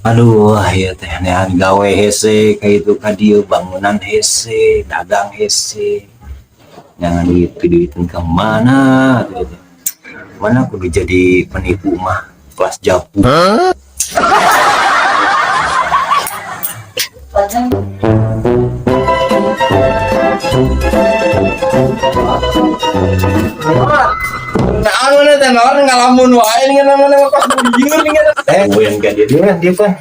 Aduh, ya teh nean gawe hese kayak itu ka dieu bangunan hese, dagang hese. Jangan duit-duitin ke mana gitu. Mana kudu jadi penipu mah kelas japu. Nah, mana teh naon ngalamun wae nih namanya mah pas bujeur nih kan. Yang gak dia kan.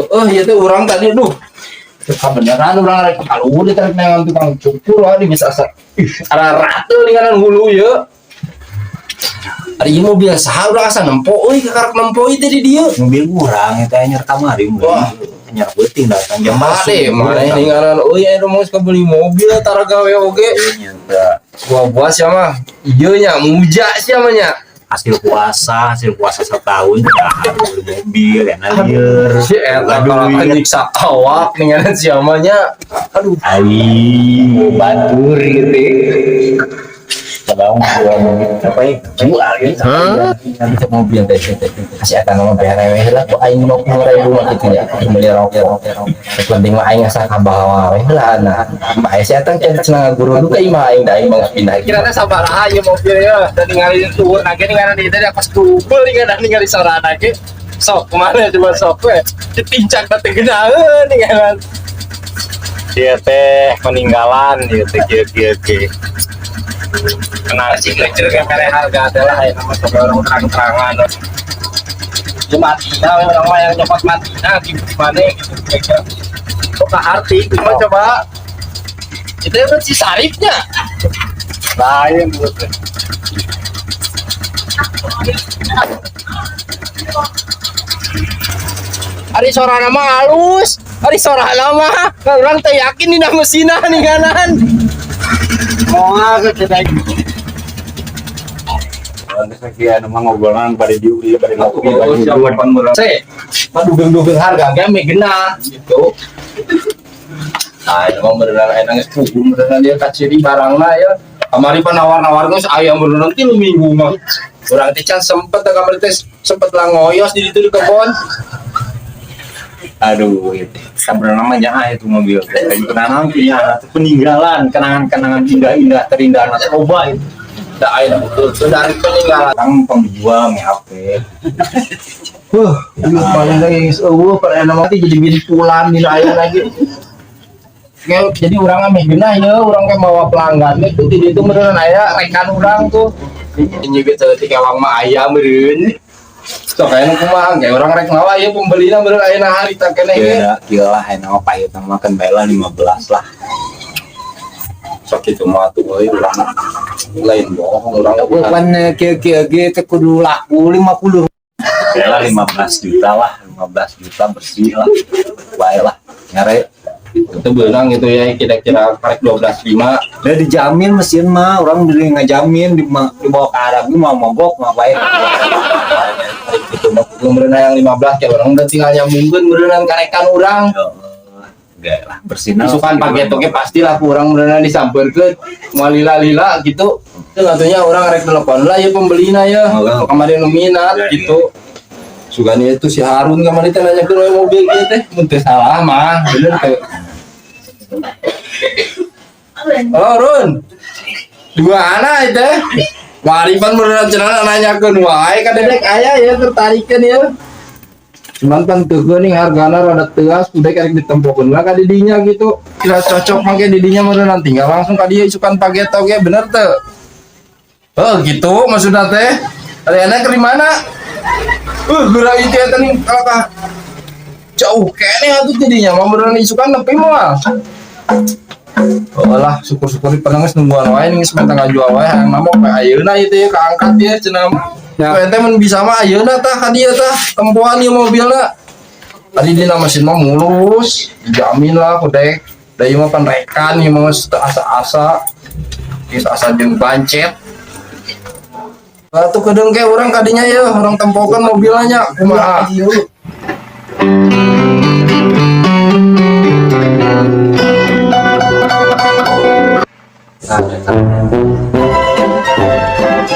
Oh, iya tuh orang tadi tuh. Kebenaran orang rek kalu ditarik nang tukang cukur lah bisa asa. Ara rata nih kan hulu ya. Ari ieu mobil saha urang asa nempo euy kakarek nempo ieu tadi dia. Mobil kurang eta anyar kamari Wah. anyar beuting datang jam Made mane ningaran euy aya mau beli mobil tara gawe oge. Nyata Buah sia mah ieu nya muja sia mah nya. hasil puasa setahun dah beli mobil ya lieur Si eta kalau nyiksa awak ningaran sia mah nya. Aduh. ai batur gitu Sabang apa ya jual gitu Untuk mobil teh kasih akan nama BRW lah kok aing 50.000 mah gitu ya beli rokok penting mah aing asa kabawa we lah nah bae saya teh cenah guru du ka imah aing da aing mah pindah kira teh sabar aja mobil ya dan ningali tuh nah gini ngaran di teh pas kubel ningali sarana ge sok kemana coba sok we ditincak teh geunaeun ningaran dia teh peninggalan dia teh kieu kenal sih lecur ke harga adalah ya nama orang terang-terangan ya mati nah orang yang cepat mati nah gimana gitu kira-kira kok ke arti cuma coba itu kan si Sarifnya lain gitu hari suara nama halus hari suara nama orang teh yakin ini mesinah nih kanan mau agak kita sekian emang ngobrolan pada diuli pada ngopi siapa pan saya padugeng-dugeng harga game genah gitu nah emang beneran enak sepupu beneran dia kaciri barangna ya kamari pan nawar-nawar geus aya beneran 3 minggu mah urang teh can sempet kamari teh sempet lah ngoyos di ditu di kebon aduh itu sebenarnya namanya itu mobil kenangan punya peninggalan kenangan indah terindah anak coba itu da aya betul dari peninggalan orang pemjual HP paling lagi pada nama mati jadi bintulan di aya lagi jadi orang ameh genah ya orang kayak bawa pelanggan itu di itu beneran aya rekan orang tuh ini gitu ketika wang mah aya meureun so kayak kumaha kayak orang rek nawa ya pembelinya bener aya nah hari tak keneh kira lah nama pahit nama kan bela 15 lah sok itu mah tuh euy urang lain bohong urang bukan kira gitu kudu laku 50 bela 15 juta lah 15 juta bersih lah baik lah nyare itu benang gitu ya kira-kira karek 12.5 udah dijamin mesin mah orang beli ngajamin dibawa ke Arab mau mogok ngapain itu belum berenang yang 15 kayak orang udah tinggal nyambungkan berenang karekan orang enggak lah bersinar isukan pagetoknya pastilah kurang berenang disamperkeun mau lila-lila gitu itu katanya orang rek telepon lah ya pembelina ya kemarin minat gitu sugani itu si Harun kemarin teh nanya ke mobil dia teh mun teu salah mah bener teh halo Run dua anak itu waripan beneran cenah nanyakeun wae ka dedek aya ya tertarikeun ya cuman kan teu geuning hargana rada teuas udah karek ditempokeun lah ka didinya gitu kira cocok mangke didinya beneran tinggal langsung ka dieu isukan paget oge bener teu oh gitu maksudna teh ariana ke mana geura itu ya tadi kakak jauh kayaknya atuh jadinya mah beneran isukan nepi moal lah syukur-syukur penengis nungguan wae geus menta ngajual wae hayang mah pe ayeuna ieu teh kaangkat ya cenah ya ente mun bisa mah ayeuna tah ka dieu tah tempohan ieu mobilna tadi dina mesin mah mulus dijamin lah kudek da ieu mah pan rekan ieu mah asa-asa geus asa jeung bancet batu kedeng ke orang kadinya ya orang tempokan mobilnya kumaha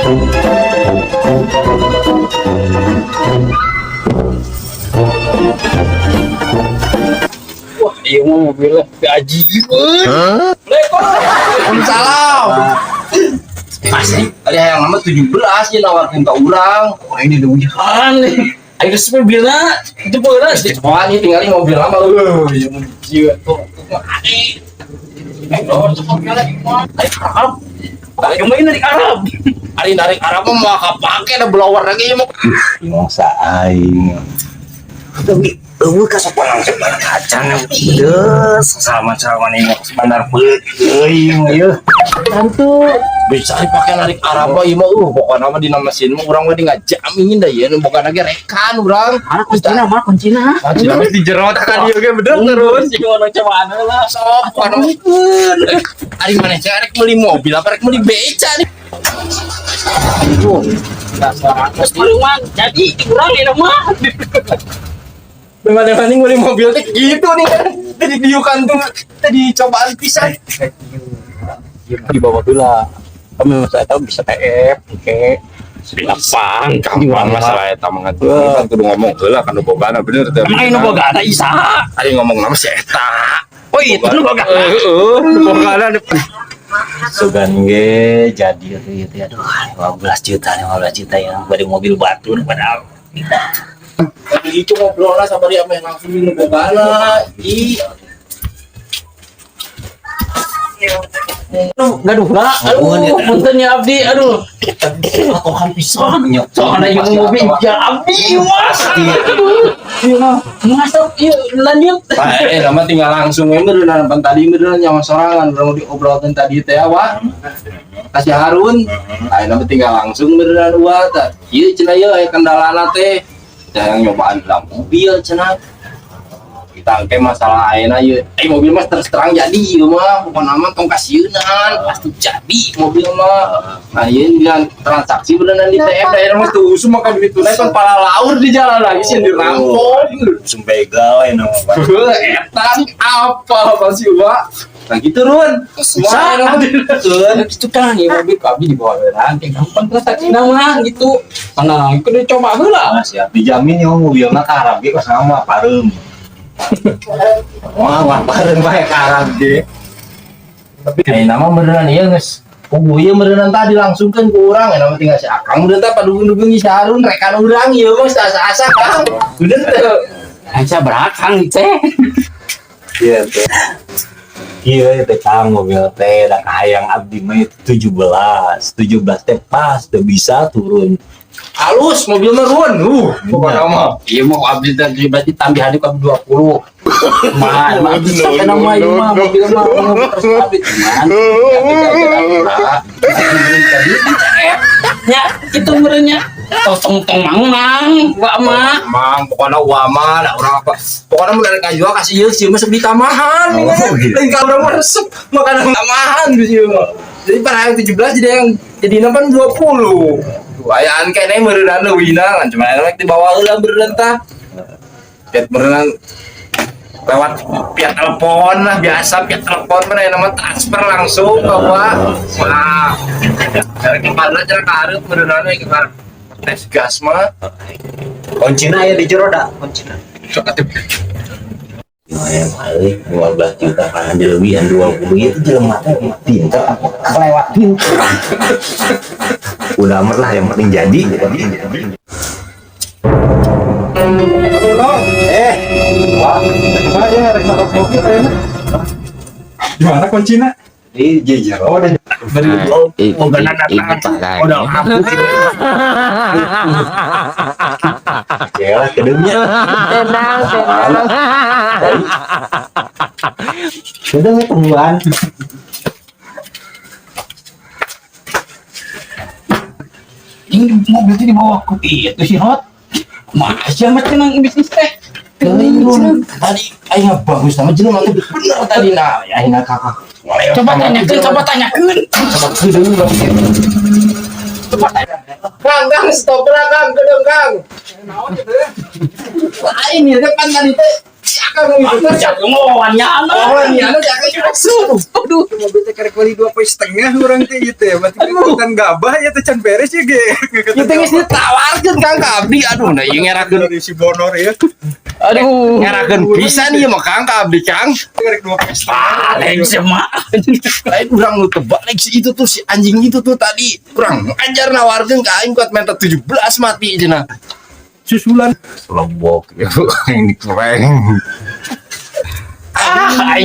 Wah, iya mah mobilnya gaji. Waalaikumsalam. Pasti ada yang nama 17 ya nawarkan ke orang. Oh ini udah hujan nih. Ayo mobilnya itu beres. Wah ini tinggalin mobil lama. Jiwa tuh. Yang main dari Arab. Ari narik Arab mah kapake ada blower lagi mau. Masa aing. Tapi eueuh ka sopan kacang pedes sama-sama nih sebentar euy ieu. Tentu. Bisa dipakai narik Arab ieu mah pokokna mah dina mesin mah urang mah ngajamin da ieu bukan lagi rekan urang. Mana kuncina, mana kuncina. Anjir mah dijerot ka dieu ge bener terus. Sih ngono cobaan lah. Sok kana ari maneh cek rek meuli mobil apa rek meuli beca nih. Aduh. Dasar rumah jadi kurang ini mah. Memang meuli mobil teh gitu nih kan. Tadi diukan tuh tadi cobaan pisan. Di bawah dulu lah. Kami saya tahu bisa TF, oke. Lapang, Gampang masalah eta mah kan kudu ngomong heula kan bogana bener teh. emang ini boga ada Isa. Ari ngomong nama si eta. Oh itu lu boga. Bogana Sugan ge jadi ieu teh aduh 15 juta yang bari mobil batur padahal. Tadi itu ngobrol lah sama dia langsung di bogana. Gaduh lah, aduh, punten ya Abdi, aduh. Atokan pisan nya. Soalnya yang mobil ya Abdi, mas. Iya, masuk, iya, lanjut. Nama tinggal langsung beneran pan tadi beneran nyawa sorangan udah mau diobrolkan tadi teh wa. Kasih Harun. Nama tinggal langsung beneran wa tah. Ieu cenah ieu aya kendalana teh. Yang nyobaan lah mobil cenah. Kita angke masalah ayeuna ieu. Mobil mah terus terang jadi ieu mah bukan nama tong kasieunaan pasti jadi mobil mah. Nah ieu dengan transaksi beneran di TF daerah mah tuh semua ka duit tunai kan para laur di jalan lagi sih dirampok. Sumbegal anu. Etan apa masih Wa? Nah gitu Run. Bisa, itu kan ya mobil Abdi di bawah ranting. Gampang transaksi nama gitu. Karena itu dicoba heula. Siap dijamin ya mobilna ka Arab ge sama pareum. Wah, bareng bae ka Arab ge. Tapi nama beneran ieu geus. Kubu ieu beneran tadi langsung kan ke urang nama tinggal si Akang udah teh padugung-dugung si Harun rekan urang ieu mah asa-asa Kang. Udah teh. Aja berakang teh. Iya teh. Iya teh Kang mobil teh dan hayang Abdi mah 17 teh pas teh bisa turun. Halus mobil mah Run. Pokoknya mah. Ieu mah Abdi tadi berarti tambahan ke 20. Mah bisa kan nama ieu mah mobil mah terus Abdi cuman. Ya, itu merenya. Tong mang, Wak mah. Mang pokoknya wama lah orang apa. Pokoknya mulai kajual kasih ieu sih masuk di tamahan. Lain ka urang mah resep makanan tamahan gitu. Jadi pada yang 17 jadi nampan 20. Ayaan kayaknya merenang leuwina kan cuma enak dibawa heula berenang tah. Piat berenang lewat piat telepon lah biasa piat telepon mana nama transfer langsung bawa. Wah. Cara kemana cara karep berenang ke karep tes gas mah. Kuncina ya di jero da, kuncina. Sok atuh. Ya kali 15 juta kan lebihan 20 itu jelema teh pinter kelewat pinter. Udah amat lah yang penting jadi. Wah, ya rek sarap kopi teh. Gimana kuncinya? Ini jejer. Oh, udah Bukan datang. Udah hapus. Ya lah kedemnya. Tenang. Sudah ketemuan. Ini mobil itu dibawa ke itu sih hot. Masih amat tenang bisnis teh. Tadi aing bagus sama jelema teh bener tadi nah aing kakak. Coba tanyakan. Coba dulu dong. Coba tanya. Kang, stop lah Kang, gedeng Kang. Nah, ini depan tadi teh kamu itu tuh. Jago ngelawannya anak. Oh, iya lu jaga langsung. Aduh. mobil teh karek wali 2,5 orang teh gitu ya. Berarti kan gabah ya teh can beres ya ge. Itu geus ditawarkeun Kang Kabdi. Aduh, nah ieu ngerakeun. dari si Bonor ya. Aduh. Ngerakeun bisa nih mah Kang Kabdi, Kang. Karek 2,5. Lain sama. Lain urang lu terbalik si itu tuh si anjing itu tuh tadi kurang ajar nawarkeun ka aing kuat mental 17 mati cenah. Susulan Lombok ya. Ini keren. Ah,